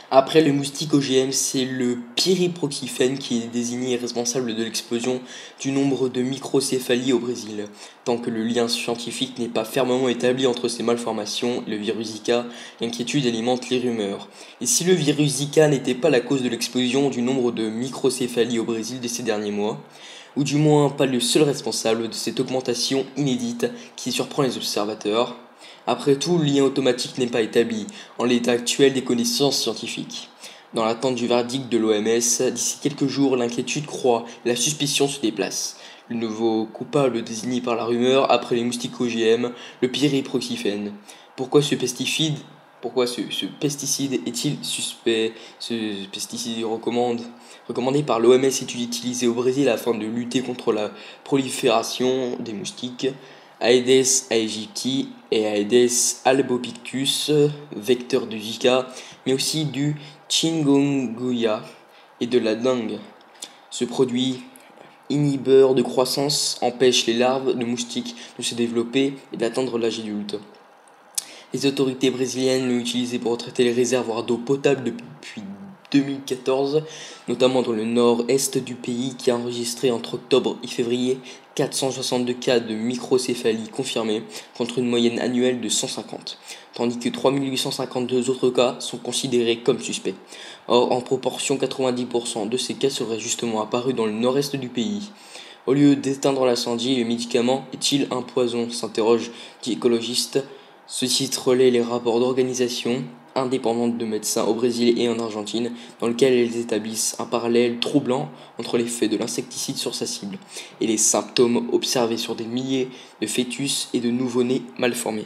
Après le moustique OGM, c'est le piriproxifène qui est désigné responsable de l'explosion du nombre de microcéphalies au Brésil. Tant que le lien scientifique n'est pas fermement établi entre ces malformations et le virus Zika, l'inquiétude alimente les rumeurs. Et si le virus Zika n'était pas la cause de l'explosion du nombre de microcéphalies au Brésil de ces derniers mois, ou du moins pas le seul responsable de cette augmentation inédite qui surprend les observateurs, après tout, le lien automatique n'est pas établi en l'état actuel des connaissances scientifiques. Dans l'attente du verdict de l'OMS, d'ici quelques jours, l'inquiétude croît et la suspicion se déplace. Le nouveau coupable désigné par la rumeur après les moustiques OGM, le piriproxifène. Pourquoi ce pesticide est-il suspect? Ce pesticide recommandé par l'OMS est utilisé au Brésil afin de lutter contre la prolifération des moustiques Aedes aegypti et Aedes albopictus, vecteurs de Zika, mais aussi du chikungunya et de la dengue. Ce produit inhibeur de croissance empêche les larves de moustiques de se développer et d'atteindre l'âge adulte. Les autorités brésiliennes l'ont utilisé pour traiter les réservoirs d'eau potable depuis 2014, notamment dans le nord-est du pays qui a enregistré entre octobre et février 462 cas de microcéphalie confirmés contre une moyenne annuelle de 150, tandis que 3852 autres cas sont considérés comme suspects. Or, en proportion, 90% de ces cas seraient justement apparus dans le nord-est du pays. Au lieu d'éteindre l'incendie, le médicament est-il un poison s'interroge l'écologiste. Ce site relaie les rapports d'organisations indépendantes de médecins au Brésil et en Argentine, dans lesquels elles établissent un parallèle troublant entre l'effet de l'insecticide sur sa cible et les symptômes observés sur des milliers de fœtus et de nouveau-nés mal formés.